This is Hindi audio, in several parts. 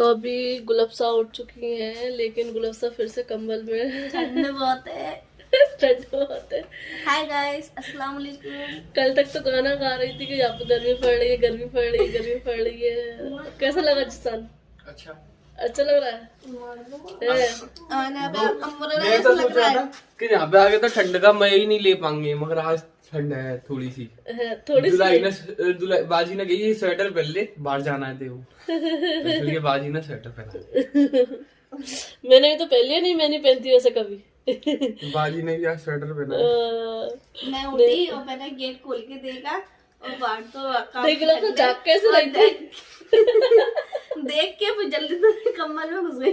तो अभी गुलफ्सा उठ चुकी हैं, लेकिन गुलफ्सा फिर से कंबल में ठंड बहुत है। ठंड बहुत है। हाय गाइस, अस्सलाम वालेकुम। कल तक तो गाना गा रही थी कि यहाँ पे गर्मी पड़ रही है, गर्मी पड़ रही है, गर्मी पड़ रही है। कैसा लगा जिसान? अच्छा लग रहा है। मैं तो सोच रहा था कि यहाँ पे आगे तो ठंड का मजा ही नहीं ले पाएंगे, मगर आज ठंड है थोड़ी सी। बाजी ने कही स्वेटर पहन ले, बाहर जाना है देखो, इसलिए बाजी ने स्वेटर पहना। मैंने भी तो पहले नहीं, मैं नहीं पहनती वैसे कभी। बाजी ने भी आज स्वेटर पहना। मैं उठी और मैंने गेट खोल के देखा और बाहर तो झाँक कैसे लगता है देख के फिर जल्दी से कम्बल में घुस गई।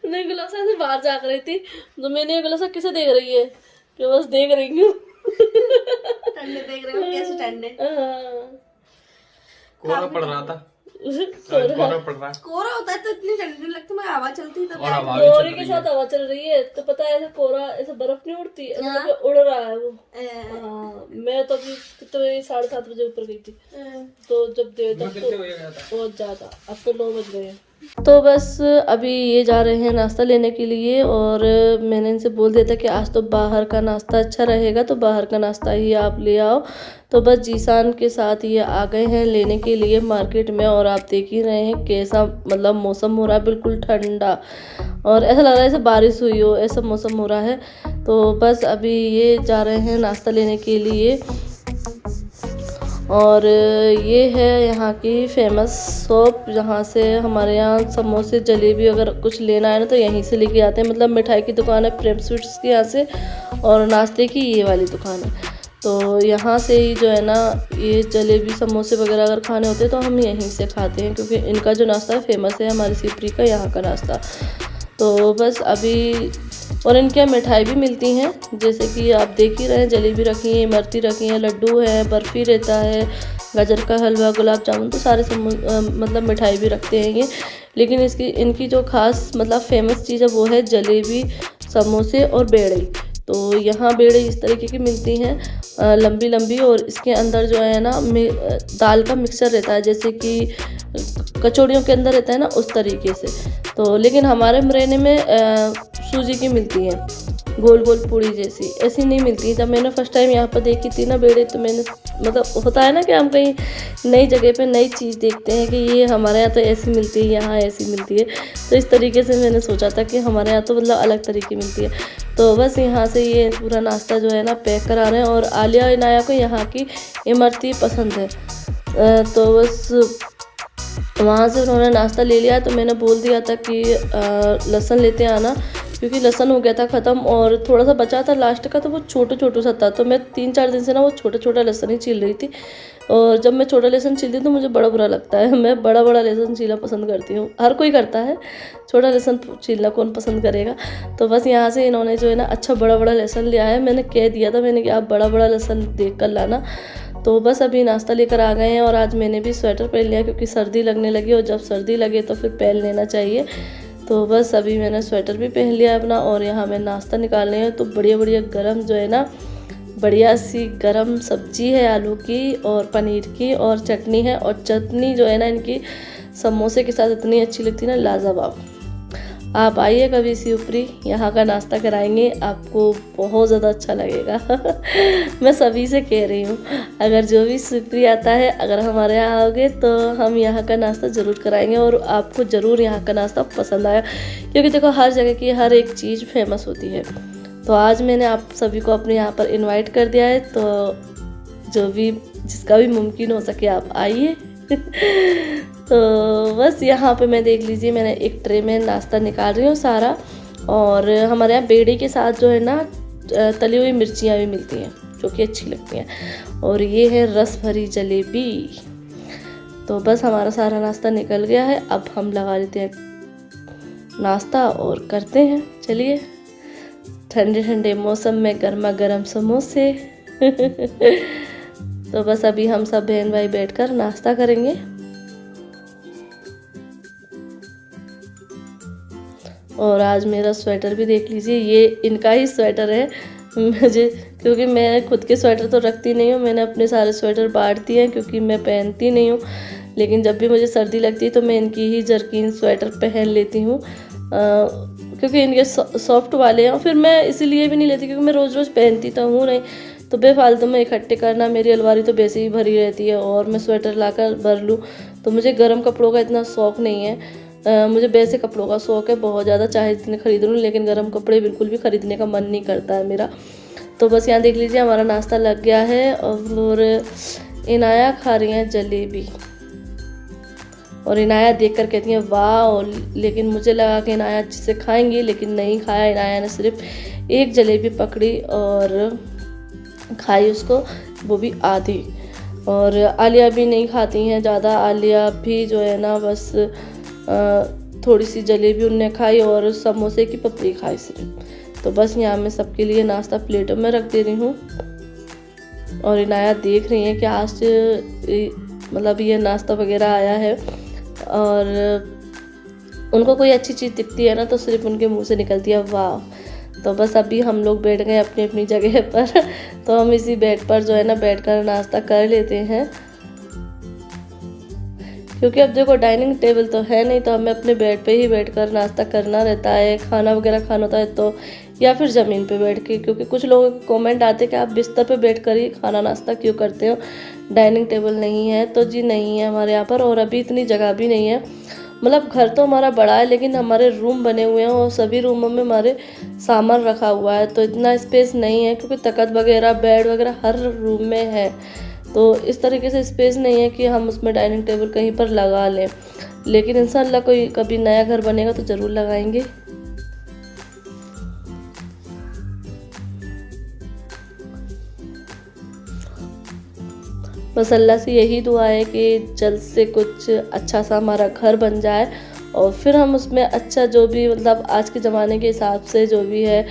नहीं, गुलासा ऐसे बाहर जाग रही थी तो मैंने गुलासा किसे देख रही है कि बस देख रही हूँ। ठंडे देख रहे हो कैसे ठंडे। कोहरा पड़ रहा था। कोहरा पड़ रहा है। कोहरा होता है तो इतनी ठंडी नहीं लगती, मैं हवा चलती है तब। कोहरे के साथ हवा चल रही है तो पता है ऐसा कोहरा, ऐसा बर्फ नहीं उड़ती, ऐसा उड़ रहा है वो। मैं तो अभी कितने 7:30 बजे ऊपर गई थी, तो जब देर तक तो बहुत ज्यादा, अब तो 9 बज गए हैं। तो बस अभी ये जा रहे हैं नाश्ता लेने के लिए, और मैंने इनसे बोल दिया था कि आज तो बाहर का नाश्ता अच्छा रहेगा, तो बाहर का नाश्ता ही आप ले आओ। तो बस जीसान के साथ ये आ गए हैं लेने के लिए मार्केट में, और आप देख ही रहे हैं कैसा मतलब मौसम हो रहा है, बिल्कुल ठंडा, और ऐसा लग रहा है जैसे बारिश हुई हो, ऐसा मौसम हो रहा है। तो बस अभी ये जा रहे हैं नाश्ता लेने के लिए, और ये है यहाँ की फेमस शॉप, जहाँ से हमारे यहाँ समोसे जलेबी अगर कुछ लेना है ना तो यहीं से लेके आते हैं। मतलब मिठाई की दुकान है प्रेम स्वीट्स की यहाँ से, और नाश्ते की ये वाली दुकान है। तो यहाँ से ही जो है ना ये जलेबी समोसे वगैरह अगर खाने होते हैं तो हम यहीं से खाते हैं, क्योंकि इनका जो नाश्ता फेमस है हमारी सिपरी का यहाँ का नाश्ता। तो बस अभी, और इनके यहाँ मिठाई भी मिलती हैं, जैसे कि आप देख ही रहे हैं, जलेबी रखी है, इमरती रखी है, लड्डू है, बर्फ़ी रहता है, गाजर का हलवा, गुलाब जामुन, तो सारे मतलब मिठाई भी रखते हैं ये। लेकिन इनकी जो खास मतलब फेमस चीज़ है वो है जलेबी, समोसे और बेड़े। तो यहाँ बेड़े इस तरीके की मिलती हैं लंबी लंबी, और इसके अंदर जो है ना दाल का मिक्सचर रहता है, जैसे कि कचौड़ियों के अंदर रहता है ना उस तरीके से। तो लेकिन हमारे मुरैना में सूजी की मिलती है, गोल गोल पूड़ी जैसी, ऐसी नहीं मिलती। जब मैंने फर्स्ट टाइम यहाँ पर देखी थी ना बेड़े, तो मैंने मतलब होता है ना कि हम कहीं नई जगह पे नई चीज़ देखते हैं कि ये हमारे यहाँ तो ऐसी मिलती है, यहाँ ऐसी मिलती है, तो इस तरीके से मैंने सोचा था कि हमारे यहाँ तो मतलब अलग तरीके मिलती है। तो बस यहाँ से ये पूरा नाश्ता जो है ना पैक करा रहे हैं, और आलिया इनाया को यहाँ की इमरती पसंद है, तो बस वहाँ से उन्होंने नाश्ता ले लिया। तो मैंने बोल दिया था कि लहसुन लेते आना, क्योंकि लहसुन हो गया था ख़त्म, और थोड़ा सा बचा था लास्ट का, तो वो छोटा सा था। तो मैं 3-4 दिन से ना वो छोटा लहसुन ही छील रही थी, और जब मैं छोटा लहसुन छीलती हूँ तो मुझे बड़ा बुरा लगता है। मैं बड़ा लहसुन छीलना पसंद करती हूँ, हर कोई करता है, छोटा लहसुन छीलना कौन पसंद करेगा। तो बस यहाँ से इन्होंने जो है ना अच्छा बड़ा लहसुन लिया है। मैंने कह दिया था, मैंने कि आप बड़ा लहसुन देख कर लाना। तो बस अभी नाश्ता लेकर आ गए हैं, और आज मैंने भी स्वेटर पहन लिया क्योंकि सर्दी लगने लगी, और जब सर्दी लगे तो फिर पहन लेना चाहिए। तो बस अभी मैंने स्वेटर भी पहन लिया अपना, और यहाँ मैं नाश्ता निकाल रही हूँ। तो बढ़िया गरम जो है ना, बढ़िया सी गरम सब्जी है आलू की और पनीर की, और चटनी है, और चटनी जो है ना इनकी समोसे के साथ इतनी अच्छी लगती है ना, लाजवाब। आप आइए कभी शिवपुरी, यहाँ का नाश्ता कराएंगे आपको, बहुत ज़्यादा अच्छा लगेगा। मैं सभी से कह रही हूँ, अगर जो भी शिवपुरी आता है, अगर हमारे यहाँ आओगे तो हम यहाँ का नाश्ता ज़रूर कराएंगे, और आपको ज़रूर यहाँ का नाश्ता पसंद आया, क्योंकि देखो हर जगह की हर एक चीज़ फेमस होती है। तो आज मैंने आप सभी को अपने यहाँ पर इन्वाइट कर दिया है, तो जो भी जिसका भी मुमकिन हो सके आप आइए। तो बस यहाँ पे मैं देख लीजिए, मैंने एक ट्रे में नाश्ता निकाल रही हूँ सारा, और हमारे यहाँ बेड़े के साथ जो है ना तली हुई मिर्चियाँ भी मिलती हैं, जो कि अच्छी लगती हैं, और ये है रस भरी जलेबी। तो बस हमारा सारा नाश्ता निकल गया है, अब हम लगा लेते हैं नाश्ता और करते हैं। चलिए, ठंडे मौसम में गर्मा गर्म समोसे। तो बस अभी हम सब बहन भाई बैठकर नाश्ता करेंगे। और आज मेरा स्वेटर भी देख लीजिए, ये इनका ही स्वेटर है मुझे, क्योंकि मैं खुद के स्वेटर तो रखती नहीं हूँ, मैंने अपने सारे स्वेटर बांट दिए हैं, क्योंकि मैं पहनती नहीं हूँ। लेकिन जब भी मुझे सर्दी लगती है तो मैं इनकी ही जर्किन स्वेटर पहन लेती हूँ, क्योंकि इनके सॉफ्ट वाले हैं। फिर मैं इसीलिए भी नहीं लेती क्योंकि मैं रोज़ रोज़ पहनती तो हूँ नहीं, तो बेफालतू में इकट्ठे करना, मेरी अलमारी तो वैसे ही भरी रहती है और मैं स्वेटर लाकर भर लूँ। तो मुझे गर्म कपड़ों का इतना शौक़ नहीं है, मुझे वैसे कपड़ों का शौक़ है बहुत ज़्यादा, चाहे जितने खरीद लूँ, लेकिन गर्म कपड़े बिल्कुल भी ख़रीदने का मन नहीं करता है मेरा। तो बस यहाँ देख लीजिए हमारा नाश्ता लग गया है और इनाया खा रही हैं जलेबी, और इनाया देखकर कहती हैं वाह, लेकिन मुझे लगा कि इनाया अच्छे से खाएंगी, लेकिन नहीं खाया। इनाया ने सिर्फ एक जलेबी पकड़ी और खाई उसको, वो भी आधी। और आलिया भी नहीं खाती हैं ज़्यादा, आलिया भी जो है ना बस थोड़ी सी जलेबी उनने खाई और समोसे की पपड़ी खाई सिर्फ। तो बस यहाँ मैं सबके लिए नाश्ता प्लेटों में रख दे रही हूँ, और इनाया देख रही है कि आज मतलब ये नाश्ता वगैरह आया है, और उनको कोई अच्छी चीज़ दिखती है ना तो सिर्फ उनके मुंह से निकलती है वाह। तो बस अभी हम लोग बैठ गए अपनी अपनी जगह पर, तो हम इसी बेड पर जो है ना बैठकर नाश्ता कर लेते हैं, क्योंकि अब देखो डाइनिंग टेबल तो है नहीं, तो हमें अपने बेड पे ही बैठकर नाश्ता करना रहता है। खाना वगैरह खाना होता है तो या फिर ज़मीन पे बैठ के, क्योंकि कुछ लोगों के कमेंट आते कि आप बिस्तर पे बैठ कर ही खाना नाश्ता क्यों करते हो, डाइनिंग टेबल नहीं है। तो जी नहीं है हमारे यहाँ पर, और अभी इतनी जगह भी नहीं है। मतलब घर तो हमारा बड़ा है, लेकिन हमारे रूम बने हुए हैं और सभी रूमों में हमारे सामान रखा हुआ है, तो इतना स्पेस नहीं है, क्योंकि तख्त वगैरह बेड वगैरह हर रूम में है। तो इस तरीके से स्पेस नहीं है कि हम उसमें डाइनिंग टेबल कहीं पर लगा लें, लेकिन इंशाल्लाह कोई कभी नया घर बनेगा तो ज़रूर लगाएंगे। बस अल्लाह से यही दुआ है कि जल्द से कुछ अच्छा सा हमारा घर बन जाए, और फिर हम उसमें अच्छा जो भी मतलब आज के ज़माने के हिसाब से जो भी है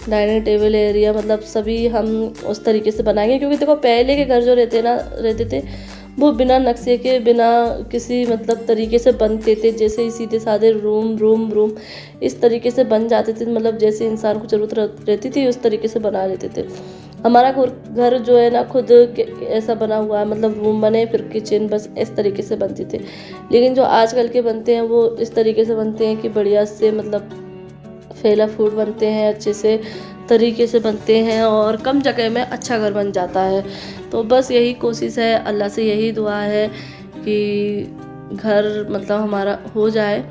डाइनिंग टेबल एरिया मतलब सभी हम उस तरीके से बनाएंगे। क्योंकि देखो पहले के घर जो रहते थे वो बिना नक्शे के, बिना किसी मतलब तरीके से बनते थे, जैसे ही सीधे साधे रूम इस तरीके से बन जाते थे, मतलब जैसे इंसान को ज़रूरत रहती थी उस तरीके से बना लेते थे। हमारा घर जो है ना खुद ऐसा बना हुआ है, मतलब रूम बने फिर किचन, बस इस तरीके से बनते थे। लेकिन जो आजकल के बनते हैं वो इस तरीके से बनते हैं कि बढ़िया से मतलब फैला फूड बनते हैं, अच्छे से तरीके से बनते हैं और कम जगह में अच्छा घर बन जाता है। तो बस यही कोशिश है, अल्लाह से यही दुआ है कि घर मतलब हमारा हो जाए।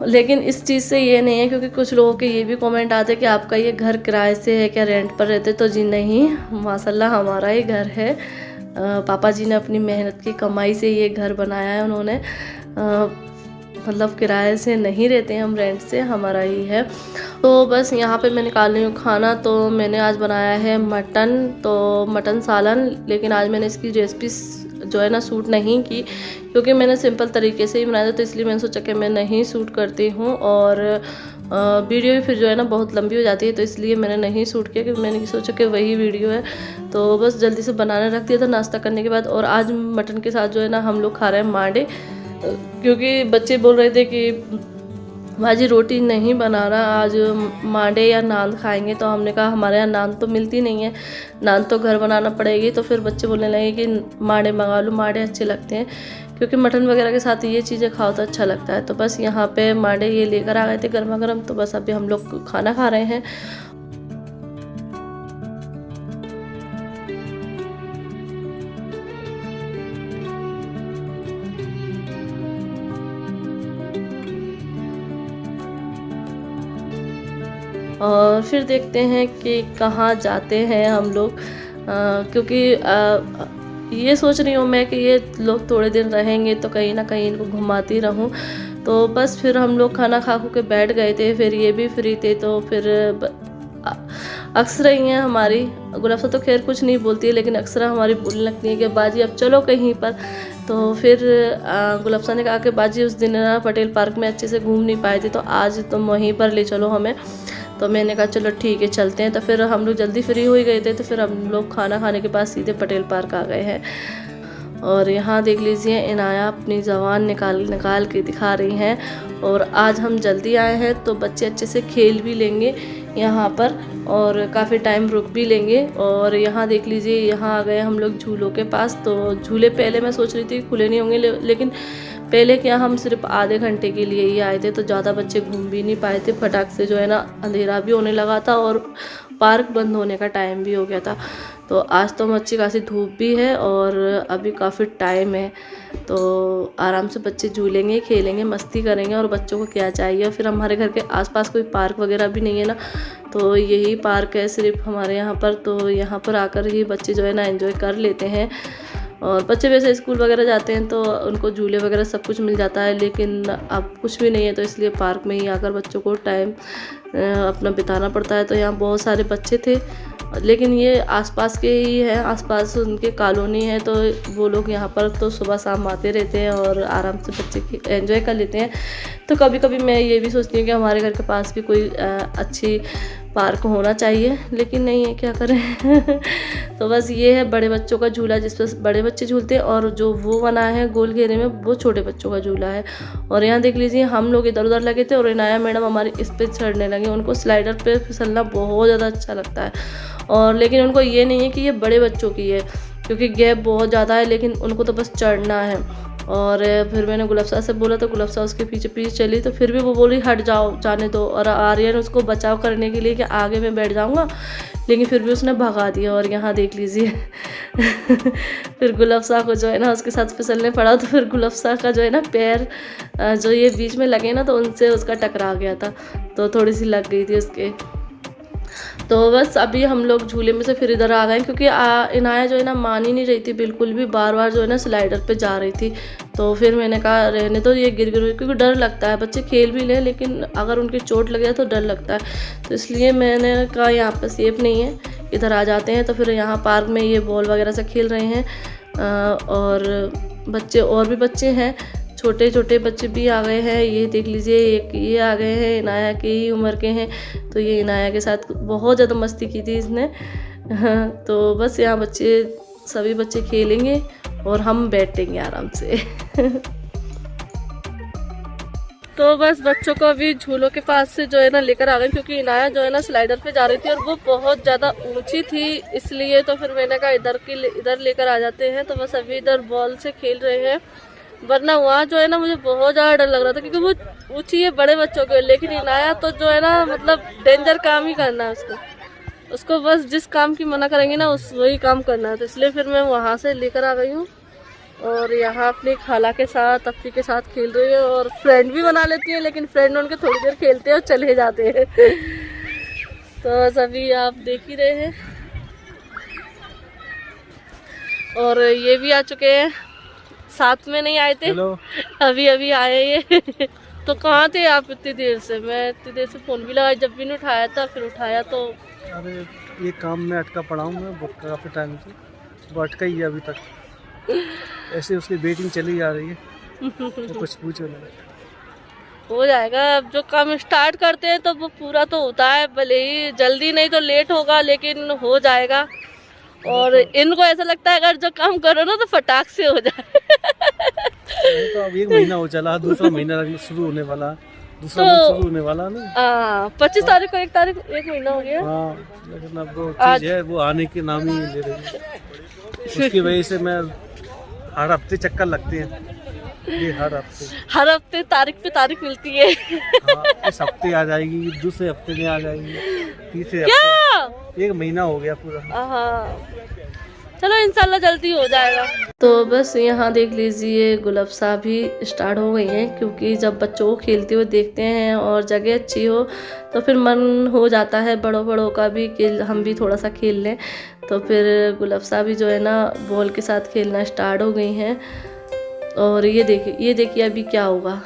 लेकिन इस चीज़ से ये नहीं है, क्योंकि कुछ लोगों के ये भी कमेंट आते हैं कि आपका ये घर किराए से है क्या, रेंट पर रहते? तो जी नहीं, माशाल्लाह हमारा ही घर है। पापा जी ने अपनी मेहनत की कमाई से ये घर बनाया है उन्होंने, मतलब किराए से नहीं रहते हैं हम, रेंट से, हमारा ही है। तो बस यहाँ पे मैं निकाल रही हूँ खाना। तो मैंने आज बनाया है मटन, तो मटन सालन, लेकिन आज मैंने इसकी रेसिपी जो है ना शूट नहीं की, क्योंकि मैंने सिंपल तरीके से ही बनाया था, तो इसलिए मैंने सोचा कि मैं नहीं शूट करती हूँ, और वीडियो भी फिर जो है ना बहुत लंबी हो जाती है, तो इसलिए मैंने नहीं शूट किया, क्योंकि मैंने सोचा कि वही वीडियो है। तो बस जल्दी से बनाने रख दिया था नाश्ता करने के बाद। और आज मटन के साथ जो है ना हम लोग खा रहे हैं मांडे, क्योंकि बच्चे बोल रहे थे कि भाजी रोटी नहीं बना रहा, आज मांडे या नान खाएंगे। तो हमने कहा हमारे यहाँ नान तो मिलती नहीं है, नान तो घर बनाना पड़ेगी। तो फिर बच्चे बोलने लगे कि मांडे मंगा लो, मांडे अच्छे लगते हैं, क्योंकि मटन वगैरह के साथ ये चीज़ें खाओ तो अच्छा लगता है। तो बस यहाँ पे मांडे ये लेकर आ गए थे गर्मा गर्म, तो बस अभी हम लोग खाना खा रहे हैं। और फिर देखते हैं कि कहाँ जाते हैं हम लोग, क्योंकि ये सोच रही हूँ मैं कि ये लोग थोड़े दिन रहेंगे तो कहीं ना कहीं इनको घुमाती रहूँ। तो बस फिर हम लोग खाना खा के बैठ गए थे, फिर ये भी फ्री थे, तो फिर अक्सर ही हैं हमारी, गुलाबसा तो खैर कुछ नहीं बोलती है, लेकिन अक्सर हमारी बोलने लगती है कि बाजी अब चलो कहीं पर। तो फिर गुलाबसा ने कहा कि बाजी उस दिन ना पटेल पार्क में अच्छे से घूम नहीं पाए थे, तो आज तुम वहीं पर ले चलो हमें। तो मैंने कहा चलो ठीक है चलते हैं। तो फिर हम लोग जल्दी फ्री हो ही गए थे, तो फिर हम लोग खाना खाने के बाद सीधे पटेल पार्क आ गए हैं। और यहाँ देख लीजिए इनाया अपनी ज़बान निकाल के दिखा रही हैं। और आज हम जल्दी आए हैं तो बच्चे अच्छे से खेल भी लेंगे यहाँ पर और काफ़ी टाइम रुक भी लेंगे। और यहाँ देख लीजिए यहाँ आ गए हम लोग झूलों के पास। तो झूले पहले मैं सोच रही थी खुले नहीं होंगे, लेकिन पहले क्या हम सिर्फ आधे घंटे के लिए ही आए थे तो ज़्यादा बच्चे घूम भी नहीं पाए थे। फटाक से जो है ना अंधेरा भी होने लगा था और पार्क बंद होने का टाइम भी हो गया था। तो आज तो अच्छी खासी धूप भी है और अभी काफ़ी टाइम है, तो आराम से बच्चे झूलेंगे, खेलेंगे, मस्ती करेंगे। और बच्चों को क्या चाहिए, फिर हमारे घर के आसपास कोई पार्क वगैरह भी नहीं है ना, तो यही पार्क है सिर्फ हमारे यहाँ पर। तो यहाँ पर आकर ही बच्चे जो है ना एंजॉय कर लेते हैं। और बच्चे वैसे स्कूल वगैरह जाते हैं तो उनको झूले वगैरह सब कुछ मिल जाता है, लेकिन अब कुछ भी नहीं है तो इसलिए पार्क में ही आकर बच्चों को टाइम अपना बिताना पड़ता है। तो यहाँ बहुत सारे बच्चे थे, लेकिन ये आसपास के ही हैं, आसपास उनके कॉलोनी है, तो वो लोग यहाँ पर तो सुबह शाम आते रहते हैं और आराम से बच्चे एंजॉय कर लेते हैं। तो कभी कभी मैं ये भी सोचती हूँ कि हमारे घर के पास भी कोई अच्छी पार्क होना चाहिए, लेकिन नहीं है, क्या करें। तो बस ये है बड़े बच्चों का झूला जिस पर बड़े बच्चे झूलते हैं, और जो वो बना है गोल घेरे में वो छोटे बच्चों का झूला है। और यहाँ देख लीजिए हम लोग इधर उधर लगे थे और इनाया मैडम हमारी इस पे चढ़ने लगे। उनको स्लाइडर पे फिसलना बहुत ज़्यादा अच्छा लगता है, और लेकिन उनको ये नहीं है कि ये बड़े बच्चों की है क्योंकि गैप बहुत ज़्यादा है, लेकिन उनको तो बस चढ़ना है। और फिर मैंने गुलफ्सा से बोला तो गुलफ्सा उसके पीछे पीछे चली, तो फिर भी वो बोली हट जाओ, जाने दो। और आर्यन उसको बचाव करने के लिए कि आगे मैं बैठ जाऊंगा, लेकिन फिर भी उसने भगा दिया। और यहाँ देख लीजिए फिर गुलफ्सा को जो है ना उसके साथ फिसलने पड़ा, तो फिर गुलफ्सा का जो है ना पैर जो ये बीच में लगे ना तो उनसे उसका टकरा गया था, तो थोड़ी सी लग गई थी उसके। तो बस अभी हम लोग झूले में से फिर इधर आ गए क्योंकि इनाया जो है ना मान ही नहीं रही थी बिल्कुल भी, बार बार जो है ना स्लाइडर पे जा रही थी। तो फिर मैंने कहा रहने तो ये गिर क्योंकि डर लगता है, बच्चे खेल भी लें लेकिन अगर उनकी चोट लग जाए तो डर लगता है। तो इसलिए मैंने कहा यहाँ पर सेफ नहीं है, इधर आ जाते हैं। तो फिर यहाँ पार्क में ये बॉल वगैरह से खेल रहे हैं और बच्चे और भी बच्चे हैं, छोटे छोटे बच्चे भी आ गए हैं। ये देख लीजिए एक ये आ गए हैं, इनाया की ही उम्र के हैं। तो ये इनाया के साथ बहुत ज़्यादा मस्ती की थी इसने। तो बस यहाँ बच्चे सभी बच्चे खेलेंगे और हम बैठेंगे आराम से। तो बस बच्चों को अभी झूलों के पास से जो है ना लेकर आ गए क्योंकि इनाया जो है ना स्लाइडर पे जा रही थी और वो बहुत ज़्यादा ऊंची थी, इसलिए तो फिर मैंने कहा इधर लेकर आ जाते हैं। तो बस अभी इधर बॉल से खेल रहे हैं, वरना वहाँ जो है ना मुझे बहुत ज़्यादा डर लग रहा था क्योंकि वो ऊंची है बड़े बच्चों के, लेकिन इनाया तो जो है ना मतलब डेंजर काम ही करना है उसको बस जिस काम की मना करेंगे ना वही काम करना है। तो इसलिए फिर मैं वहाँ से लेकर आ गई हूँ और यहाँ अपनी खाला के साथ अप्पी के साथ खेल रही है और फ्रेंड भी बना लेती है, लेकिन फ्रेंड उनके थोड़ी देर खेलते हैं और चले जाते हैं। तो सभी आप देख ही रहे हैं और ये भी आ चुके हैं, साथ में नहीं आए थे, अभी अभी आए ये। तो कहाँ थे आप इतनी देर से? मैं इतनी देर से फ़ोन भी लगाया, जब भी नहीं उठाया था, फिर उठाया तो अरे ये काम में अटका पड़ा हूँ मैं काफ़ी टाइम से, वो अटका ही है अभी तक, ऐसे उसकी वेटिंग चली जा रही है। तो कुछ पूछो नहीं, हो जाएगा। अब जो काम स्टार्ट करते हैं तो वो पूरा तो होता है, भले ही जल्दी नहीं तो लेट होगा, लेकिन हो जाएगा। और इनको ऐसा लगता है अगर जो काम करो ना तो फटाक से हो जाए। तो अब 1 महीना हो चला, दूसरा महीना शुरू होने वाला, दूसरा मंथ शुरू होने वाला ना। 25 तारीख को 1 महीना हो गया। हाँ, लेकिन अब वो चीज है वो आने के नाम ही ले रही है। उसकी वजह से मैं हर हफ्ते चक्कर लगते हैं, ये हर हफ्ते तारीख पे तारीख मिलती है। हाँ, इस हफ्ते आ जाएगी, दूसरे हफ्ते में आ जाएगी, तीसरे हफ्ते, 1 महीना हो गया पूरा। चलो इंशाल्लाह जल्दी हो जाएगा। तो बस यहाँ देख लीजिए गुलफ्सा भी स्टार्ट हो गई हैं क्योंकि जब बच्चों को खेलते हुए देखते हैं और जगह अच्छी हो तो फिर मन हो जाता है बड़ों का भी कि हम भी थोड़ा सा खेल लें। तो फिर गुलफ्सा भी जो है ना बॉल के साथ खेलना स्टार्ट हो गई हैं। और ये देखिए अभी क्या होगा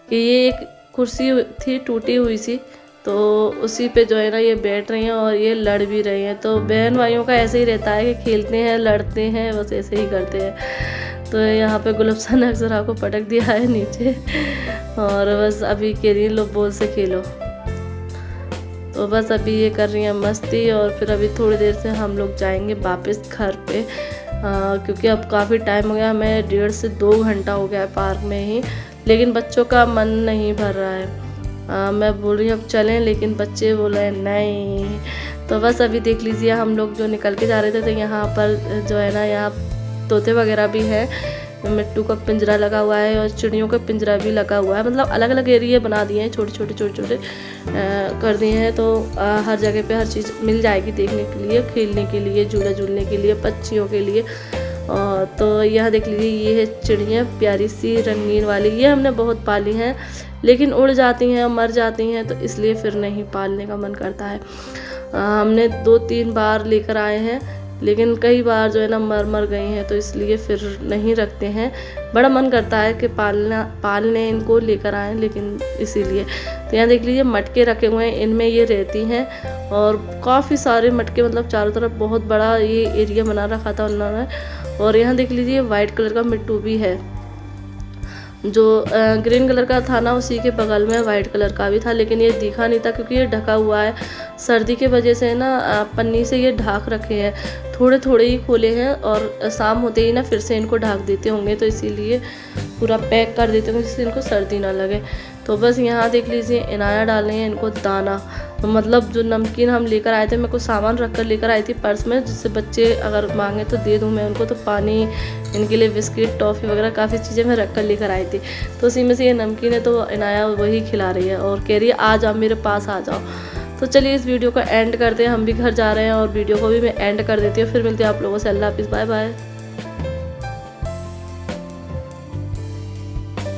कि ये एक कुर्सी थी टूटी हुई सी, तो उसी पे जो है ना ये बैठ रही हैं और ये लड़ भी रही हैं। तो बहन भाइयों का ऐसे ही रहता है कि खेलते हैं लड़ते हैं, बस ऐसे ही करते हैं। तो यहाँ पे गुलफ्सा ने अक्सरा को पटक दिया है नीचे और बस अभी कह रही लो बॉल से खेलो। तो बस अभी ये कर रही हैं मस्ती और फिर अभी थोड़ी देर से हम लोग जाएंगे वापस घर पे। क्योंकि अब काफ़ी टाइम हो गया, हमें 1.5 से 2 घंटा हो गया है पार्क में ही, लेकिन बच्चों का मन नहीं भर रहा है। मैं बोल रही हूँ अब चलें, लेकिन बच्चे बोल रहे हैं नहीं। तो बस अभी देख लीजिए हम लोग जो निकल के जा रहे थे, तो यहाँ पर जो है ना, यहाँ तोते वगैरह भी हैं, मिट्टू का पिंजरा लगा हुआ है और चिड़ियों का पिंजरा भी लगा हुआ है। मतलब अलग अलग एरिया बना दिए हैं, छोटे छोटे कर दिए हैं। तो हर जगह पे हर चीज़ मिल जाएगी देखने के लिए, खेलने के लिए, झूला झूलने के लिए, पक्षियों के लिए। तो यह देख लीजिए, ये है चिड़िया प्यारी सी रंगीन वाली। ये हमने बहुत पाली हैं, लेकिन उड़ जाती हैं, मर जाती हैं, तो इसलिए फिर नहीं पालने का मन करता है। हमने 2-3 बार लेकर आए हैं, लेकिन कई बार जो है ना मर गई हैं, तो इसलिए फिर नहीं रखते हैं। बड़ा मन करता है कि पालने इनको लेकर आएँ, लेकिन इसीलिए। तो यहाँ देख लीजिए मटके रखे हुए हैं, इनमें ये रहती हैं, और काफ़ी सारे मटके, मतलब चारों तरफ बहुत बड़ा ये एरिया बना रखा था उन्होंने। और यहाँ देख लीजिए वाइट कलर का मिट्टू भी है, जो ग्रीन कलर का था ना, उसी के बगल में वाइट कलर का भी था, लेकिन ये दिखा नहीं था क्योंकि ये ढका हुआ है। सर्दी के वजह से ना पन्नी से ये ढाक रखे हैं, थोड़े थोड़े ही खोले हैं, और शाम होते ही ना फिर से इनको ढाक देते होंगे, तो इसीलिए पूरा पैक कर देते होंगे जिससे इनको सर्दी ना लगे। तो बस यहाँ देख लीजिए इनाया डाल रहे हैं इनको दाना, तो मतलब जो नमकीन हम लेकर आए थे, मैं कुछ सामान रख कर लेकर आई थी पर्स में, जिससे बच्चे अगर मांगे तो दे दूँ मैं उनको। तो पानी इनके लिए, बिस्किट, टॉफ़ी वगैरह काफ़ी चीज़ें मैं रख कर लेकर आई थी। तो उसी में से ये नमकीन है, तो इनाया वही खिला रही है और कह रही है आ जाओ मेरे पास आ जाओ। तो चलिए इस वीडियो को एंड करते हैं, हम भी घर जा रहे हैं और वीडियो को भी मैं एंड कर देती हूँ। फिर मिलते हैं आप लोगों से, अल्लाह हाफिज़, बाय बाय।